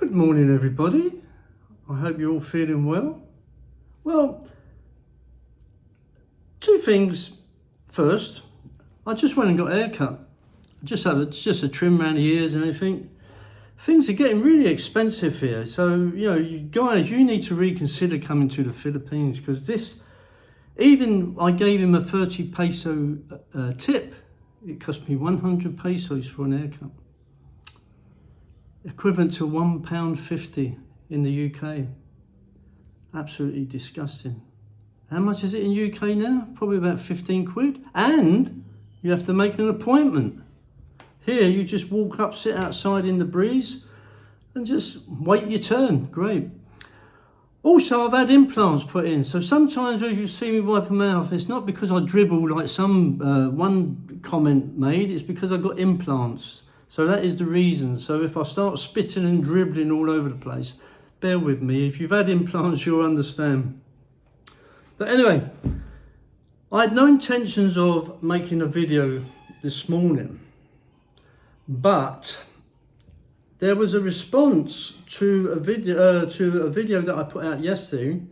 Good morning, everybody. I hope you're all feeling well. Well, two things. First, I just went and got a haircut. Just a trim around the ears and everything. Things are getting really expensive here. So, you guys, you need to reconsider coming to the Philippines, because this, even I gave him a 30 peso tip. It cost me 100 pesos for an haircut. Equivalent to £1.50 in the UK. Absolutely disgusting. How much is it in UK now? Probably about 15 quid. And you have to make an appointment. Here you just walk up, sit outside in the breeze and just wait your turn. Great. Also, I've had implants put in. So sometimes as you see me wipe my mouth, it's not because I dribble like some one comment made, it's because I've got implants. So that is the reason. So if I start spitting and dribbling all over the place, bear with me. If you've had implants, you'll understand. But anyway, I had no intentions of making a video this morning, but there was a response to a video that I put out yesterday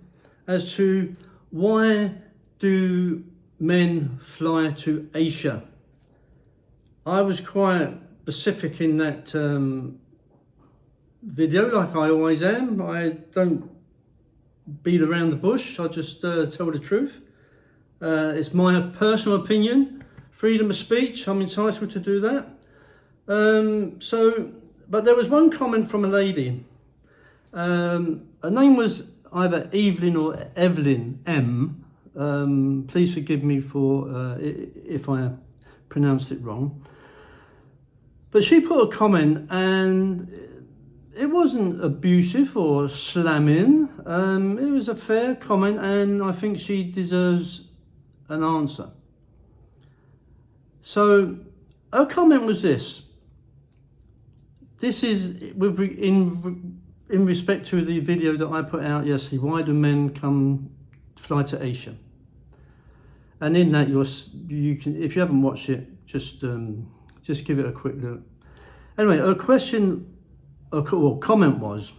as to why do men fly to Asia. I was quite specific in that video, like I always am. I don't beat around the bush. I just tell the truth. It's my personal opinion, freedom of speech. I'm entitled to do that. But there was one comment from a lady. Her name was either Evelyn or Evelyn M. Please forgive me for if I pronounced it wrong. But she put a comment, and it wasn't abusive or slamming. It was a fair comment, and I think she deserves an answer. So her comment was this. This is in respect to the video that I put out yesterday. Why do men fly to Asia? And in that, you can, if you haven't watched it, just give it a quick look. Anyway, her comment was,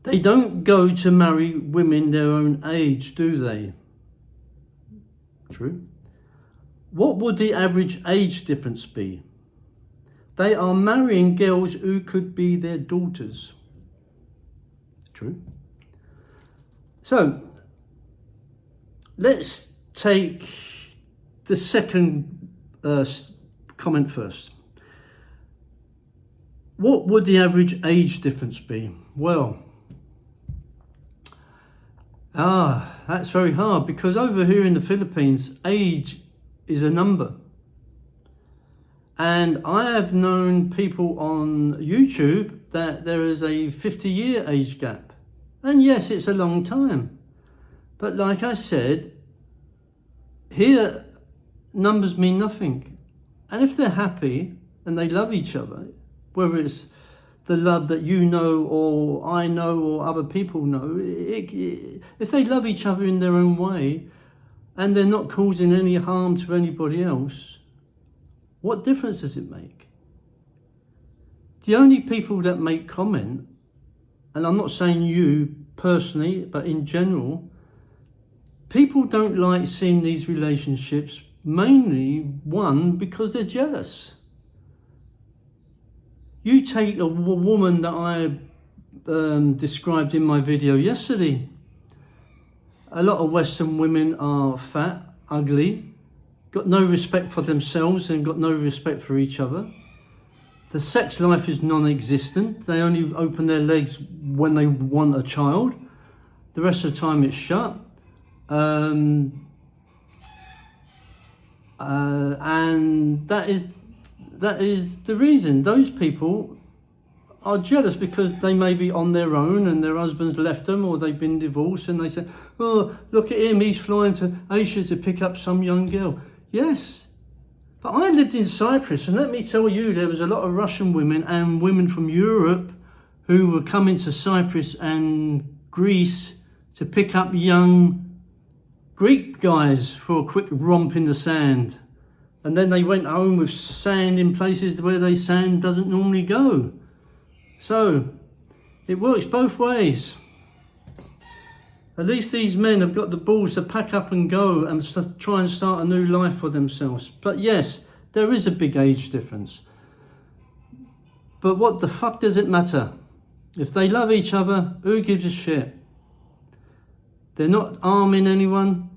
they don't go to marry women their own age, do they? True. What would the average age difference be? They are marrying girls who could be their daughters. True. So, let's take the second comment first. What would the average age difference be? Well, that's very hard, because over here in the Philippines, age is a number. And I have known people on YouTube that there is a 50-year age gap. And yes, it's a long time. But like I said, here numbers mean nothing. And if they're happy and they love each other, whether it's the love that you know or I know or other people know, if they love each other in their own way and they're not causing any harm to anybody else, what difference does it make? The only people that make comment, and I'm not saying you personally, but in general, people don't like seeing these relationships, mainly, one, because they're jealous. You take a woman that I described in my video yesterday. A lot of Western women are fat, ugly, got no respect for themselves and got no respect for each other. The sex life is non-existent. They only open their legs when they want a child. The rest of the time it's shut. And that is the reason. Those people are jealous because they may be on their own and their husbands left them, or they've been divorced, and they say, oh, look at him, he's flying to Asia to pick up some young girl. Yes, but I lived in Cyprus, and let me tell you, there was a lot of Russian women and women from Europe who were coming to Cyprus and Greece to pick up young Greek guys for a quick romp in the sand. And then they went home with sand in places where sand doesn't normally go. So It works both ways. At least these men have got the balls to pack up and go and try and start a new life for themselves. But yes, there is a big age difference. But what the fuck does it matter? If they love each other, who gives a shit? They're not harming anyone.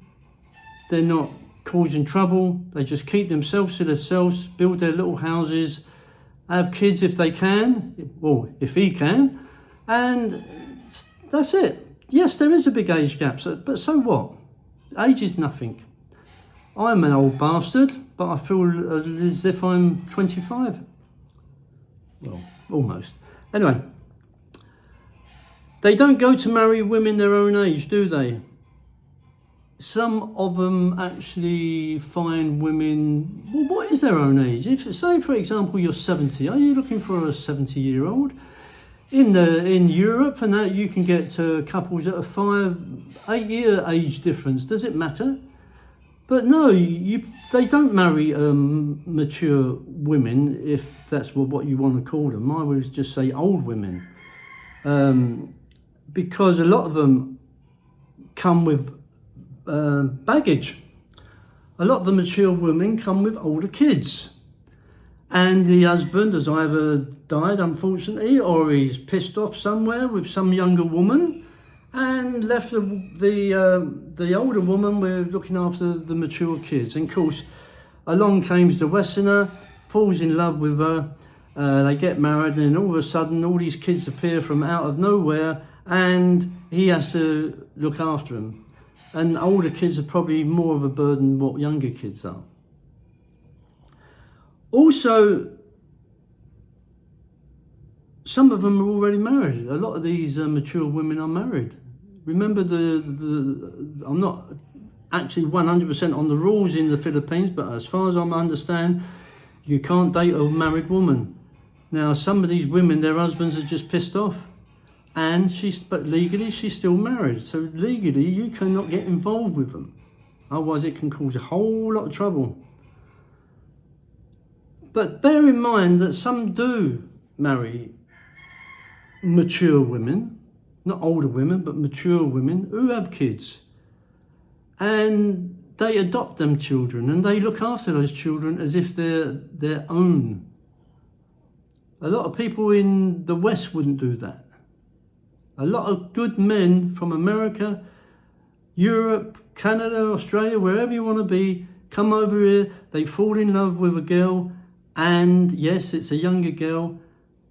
They're not causing trouble. They just keep themselves to themselves, build their little houses, have kids if they can, well, if he can, and that's it. Yes, there is a big age gap, but so what? Age is nothing. I'm an old bastard, but I feel as if I'm 25. Well, almost. Anyway, they don't go to marry women their own age, do they? Some of them actually find women, well, what is their own age? If, say, for example, you're 70, are you looking for a 70-year-old? In Europe and that, you can get couples at a 5-8 year age difference. Does it matter? But no, they don't marry mature women, if that's what you want to call them. I would just say old women, because a lot of them come with baggage. A lot of the mature women come with older kids. And the husband has either died, unfortunately, or he's pissed off somewhere with some younger woman and left the older woman with looking after the mature kids. And of course, along comes the Westerner, falls in love with her, they get married, and all of a sudden all these kids appear from out of nowhere and he has to look after them. And older kids are probably more of a burden than what younger kids are. Also, some of them are already married. A lot of these mature women are married. Remember, I'm not actually 100% on the rules in the Philippines, but as far as I understand, you can't date a married woman. Now, some of these women, their husbands are just pissed off, but legally she's still married. So legally, you cannot get involved with them. Otherwise, it can cause a whole lot of trouble. But bear in mind that some do marry mature women, not older women, but mature women who have kids. And they adopt them children and they look after those children as if they're their own. A lot of people in the West wouldn't do that. A lot of good men from America, Europe, Canada, Australia, wherever you want to be, come over here, they fall in love with a girl. And yes, it's a younger girl,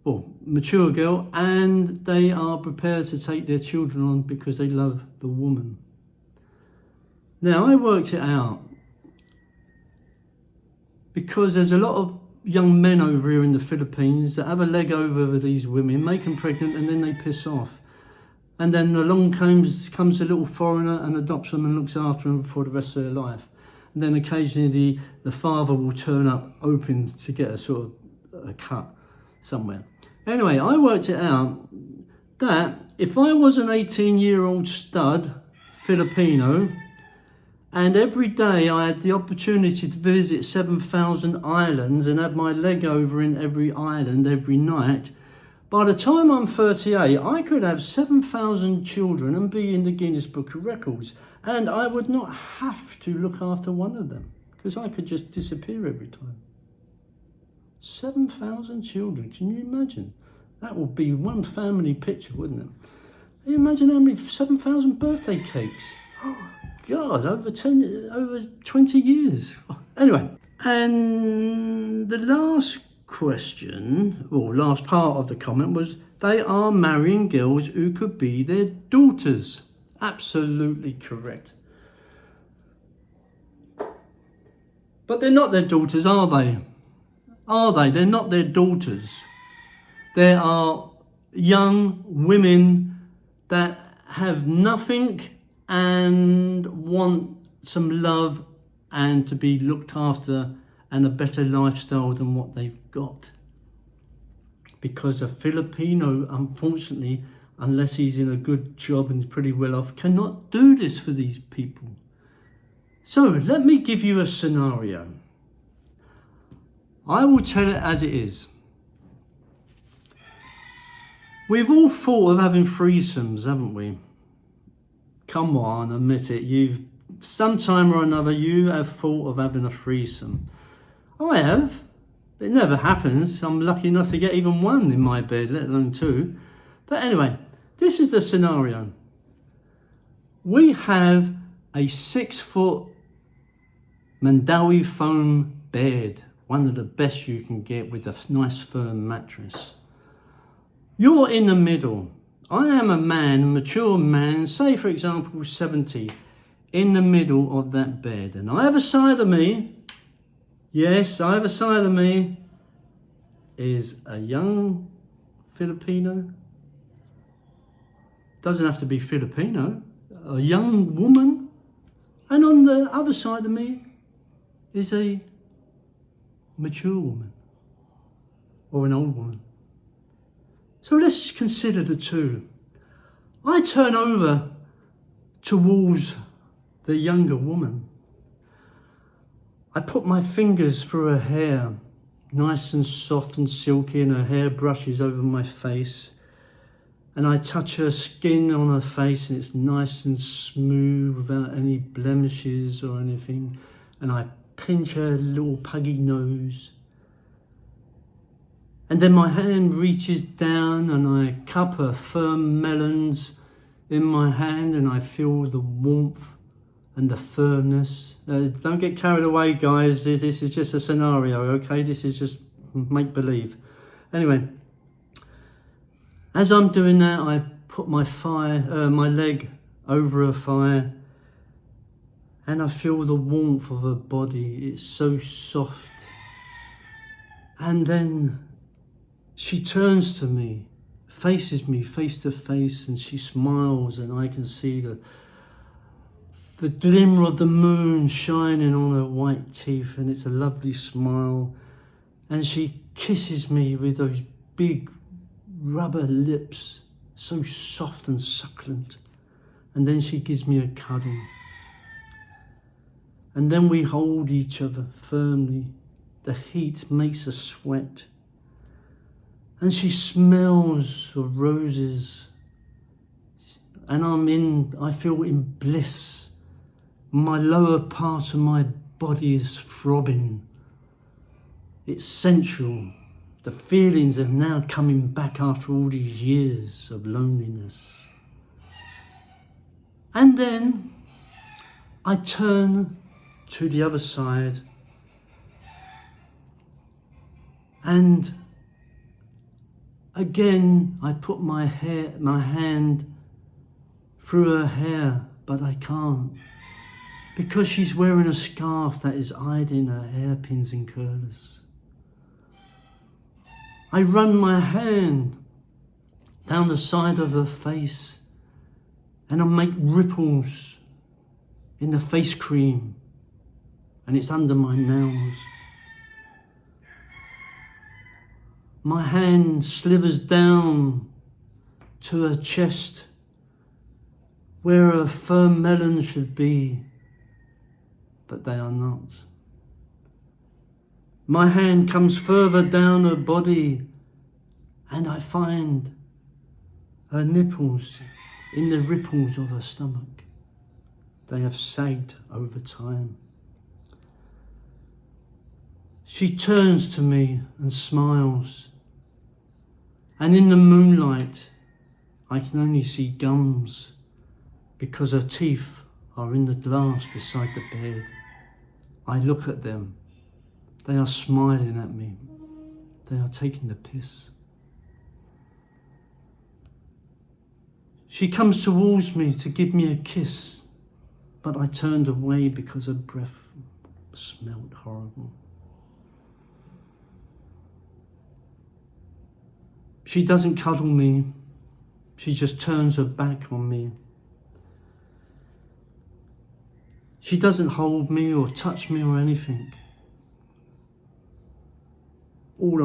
or mature girl, and they are prepared to take their children on because they love the woman. Now, I worked it out because there's a lot of young men over here in the Philippines that have a leg over these women, make them pregnant, and then they piss off. And then along comes a little foreigner and adopts them and looks after them for the rest of their life. And then occasionally the father will turn up open to get a sort of a cut somewhere. Anyway, I worked it out that if I was an 18-year-old stud Filipino and every day I had the opportunity to visit 7,000 islands and have my leg over in every island every night, by the time I'm 38, I could have 7,000 children and be in the Guinness Book of Records. And I would not have to look after one of them because I could just disappear every time. 7,000 children, can you imagine? That would be one family picture, wouldn't it? Can you imagine how many 7,000 birthday cakes? Oh, God, over 20 years. Anyway, and the last question, or last part of the comment was, they are marrying girls who could be their daughters. Absolutely correct. But they're not their daughters, are they? Are they? They're not their daughters. There are young women that have nothing and want some love and to be looked after and a better lifestyle than what they've got. Because a Filipino, unfortunately, unless he's in a good job and pretty well off, cannot do this for these people. So let me give you a scenario. I will tell it as it is. We've all thought of having threesomes, haven't we? Come on, admit it. You've sometime or another you have thought of having a threesome. I have. It never happens. I'm lucky enough to get even one in my bed, let alone two. But anyway, this is the scenario. We have a 6-foot Mandawi foam bed, one of the best you can get with a nice firm mattress. You're in the middle. I am a man, a mature man, say for example 70, in the middle of that bed. And either side of me, yes, either side of me is a young Filipino. Doesn't have to be Filipino. A young woman. And on the other side of me is a mature woman or an old woman. So let's consider the two. I turn over towards the younger woman. I put my fingers through her hair, nice and soft and silky, and her hair brushes over my face. And I touch her skin on her face, and it's nice and smooth without any blemishes or anything. And I pinch her little puggy nose. And then my hand reaches down and I cup her firm melons in my hand, and I feel the warmth and the firmness. Don't get carried away, guys. This is just a scenario, okay? This is just make-believe. Anyway, as I'm doing that, I put my leg over her thigh, and I feel the warmth of her body. It's so soft. And then she turns to me, faces me face to face, and she smiles, and I can see the glimmer of the moon shining on her white teeth, and it's a lovely smile. And she kisses me with those big rubber lips, so soft and succulent. And then she gives me a cuddle. And then we hold each other firmly. The heat makes us sweat. And she smells of roses. And I feel in bliss. My lower part of my body is throbbing. It's sensual. The feelings are now coming back after all these years of loneliness. And then I turn to the other side, and again I put my hand through her hair, but I can't, because she's wearing a scarf that is hiding her hairpins and curlers. I run my hand down the side of her face, and I make ripples in the face cream, and it's under my nails. My hand slithers down to her chest, where her firm melons should be, but they are not. My hand comes further down her body, and I find her nipples in the ripples of her stomach. They have sagged over time. She turns to me and smiles, and in the moonlight I can only see gums, because her teeth are in the glass beside the bed. I look at them. They are smiling at me. They are taking the piss. She comes towards me to give me a kiss, but I turned away because her breath smelled horrible. She doesn't cuddle me. She just turns her back on me. She doesn't hold me or touch me or anything. All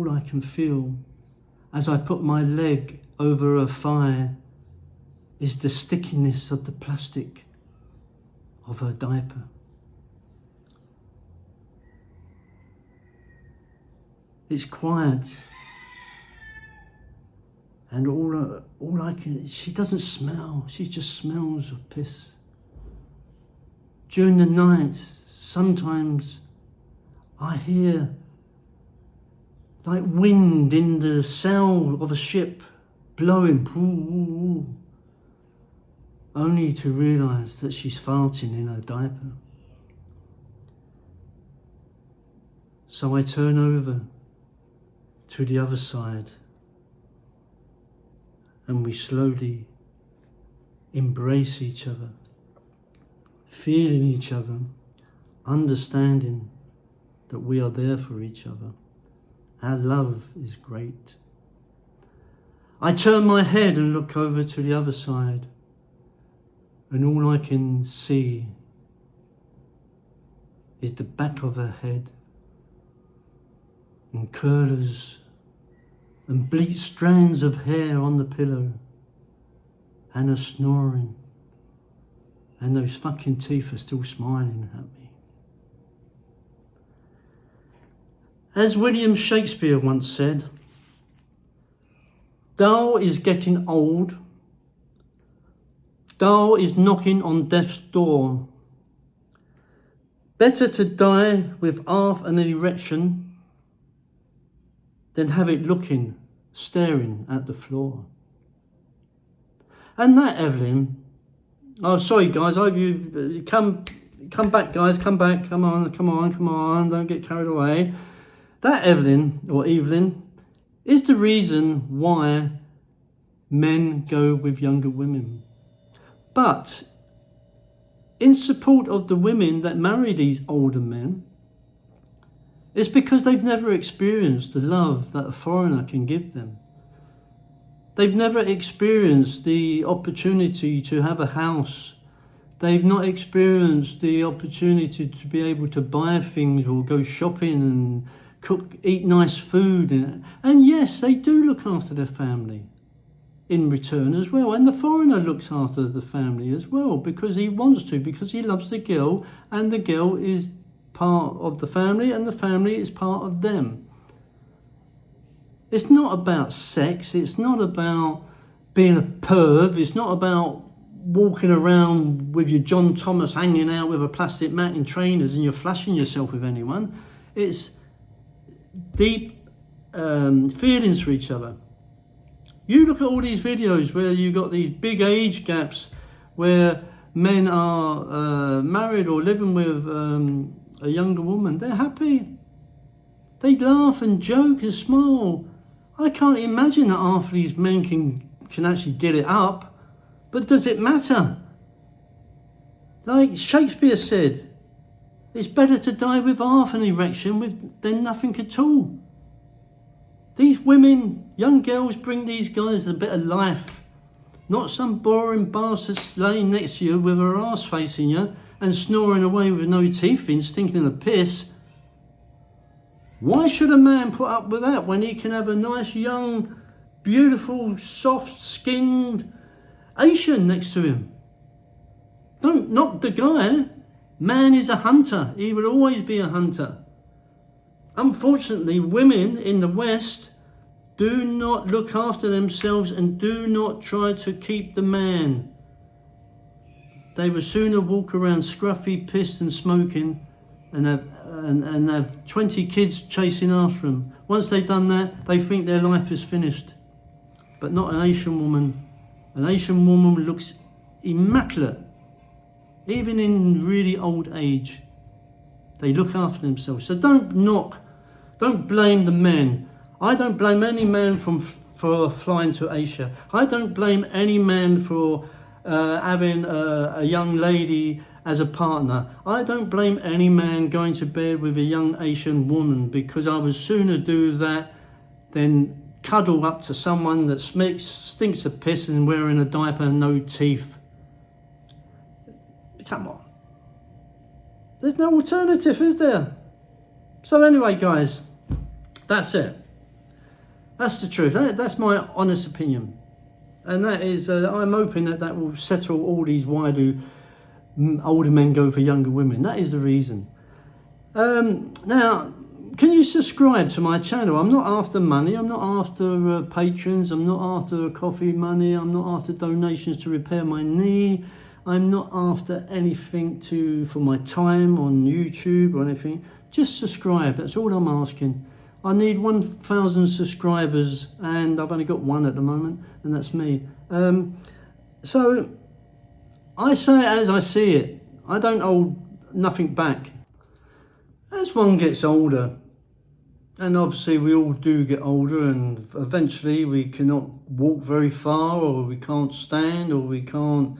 I can feel as I put my leg over her thigh is the stickiness of the plastic of her diaper. It's quiet. And she doesn't smell, she just smells of piss. During the night, sometimes I hear like wind in the sail of a ship blowing, only to realise that she's farting in her diaper. So I turn over to the other side and we slowly embrace each other, feeling each other, understanding that we are there for each other. Our love is great. I turn my head and look over to the other side, and all I can see is the back of her head and curlers and bleached strands of hair on the pillow, and her snoring, and those fucking teeth are still smiling at me. As William Shakespeare once said, Dal is getting old, Dal is knocking on death's door. Better to die with half an erection than have it looking, staring at the floor. And that, Evelyn, oh sorry guys, I hope you come back guys, come back, come on, don't get carried away. That Evelyn, or Evelyn, is the reason why men go with younger women. But in support of the women that marry these older men, it's because they've never experienced the love that a foreigner can give them. They've never experienced the opportunity to have a house. They've not experienced the opportunity to be able to buy things or go shopping and eat nice food. And yes, they do look after their family in return as well. And the foreigner looks after the family as well because he wants to, because he loves the girl, and the girl is part of the family and the family is part of them. It's not about sex, it's not about being a perv, it's not about walking around with your John Thomas hanging out with a plastic mat in trainers and you're flashing yourself with anyone. It's deep feelings for each other. You look at all these videos where you got these big age gaps where men are married or living with a younger woman. They're happy. They laugh and joke and smile. I can't imagine that half of these men can actually get it up, but does it matter? Like Shakespeare said, it's better to die with half an erection than nothing at all. These women, young girls, bring these guys a bit of life. Not some boring bastard laying next to you with her ass facing you and snoring away with no teeth in, stinking of piss. Why should a man put up with that when he can have a nice, young, beautiful, soft-skinned Asian next to him? Don't knock the guy. Man is a hunter. He will always be a hunter. Unfortunately, women in the West do not look after themselves and do not try to keep the man. They would sooner walk around scruffy, pissed and smoking and have 20 kids chasing after them. Once they've done that, they think their life is finished. But not an Asian woman. An Asian woman looks immaculate, even in really old age. They look after themselves. So don't blame the men. I don't blame any man for flying to Asia. I don't blame any man for having a young lady as a partner. I don't blame any man going to bed with a young Asian woman, because I would sooner do that than cuddle up to someone that stinks of piss and wearing a diaper and no teeth. Come on. There's no alternative, is there? So anyway, guys, that's it. That's the truth. That's my honest opinion. And that is, I'm hoping that will settle all these why do older men go for younger women. That is the reason. Now, can you subscribe to my channel? I'm not after money. I'm not after patrons. I'm not after coffee money. I'm not after donations to repair my knee. I'm not after anything for my time on YouTube or anything. Just subscribe. That's all I'm asking. I need 1,000 subscribers, and I've only got one at the moment, and that's me. So I say it as I see it. I don't hold nothing back. As one gets older, and obviously we all do get older, and eventually we cannot walk very far, or we can't stand, or we can't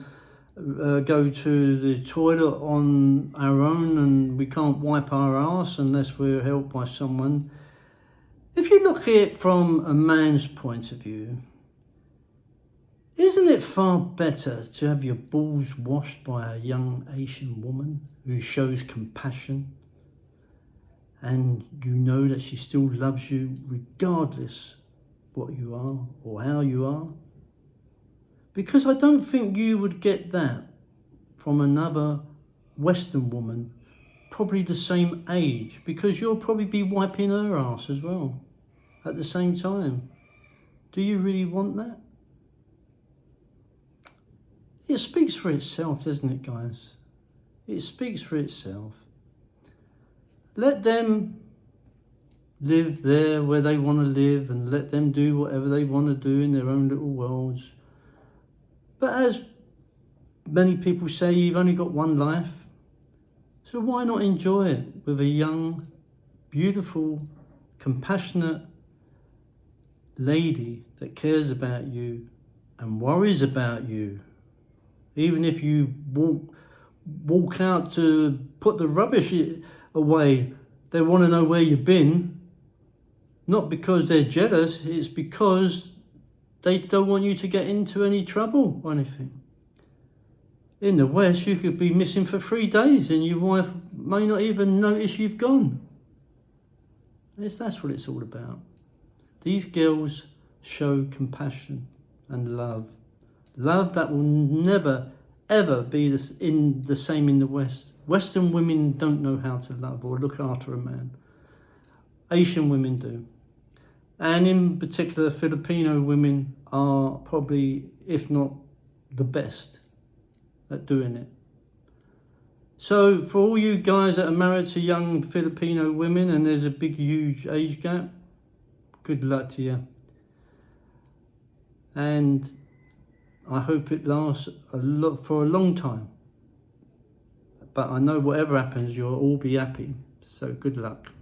go to the toilet on our own, and we can't wipe our arse unless we're helped by someone. If you look at it from a man's point of view, isn't it far better to have your balls washed by a young Asian woman who shows compassion, and you know that she still loves you regardless what you are or how you are? Because I don't think you would get that from another Western woman, probably the same age, because you'll probably be wiping her ass as well at the same time. Do you really want that? It speaks for itself, doesn't it, guys? It speaks for itself. Let them live there where they want to live, and let them do whatever they want to do in their own little worlds. But as many people say, you've only got one life. So why not enjoy it with a young, beautiful, compassionate lady that cares about you and worries about you? Even if you walk out to put the rubbish away, they want to know where you've been. Not because they're jealous, it's because they don't want you to get into any trouble or anything. In the West, you could be missing for 3 days and your wife may not even notice you've gone. That's what it's all about. These girls show compassion and love. Love that will never, ever be the same in the West. Western women don't know how to love or look after a man. Asian women do. And in particular, Filipino women are probably, if not the best at doing it. So for all you guys that are married to young Filipino women and there's a big, huge age gap, good luck to you. And I hope it lasts for a long time. But I know whatever happens, you'll all be happy. So good luck.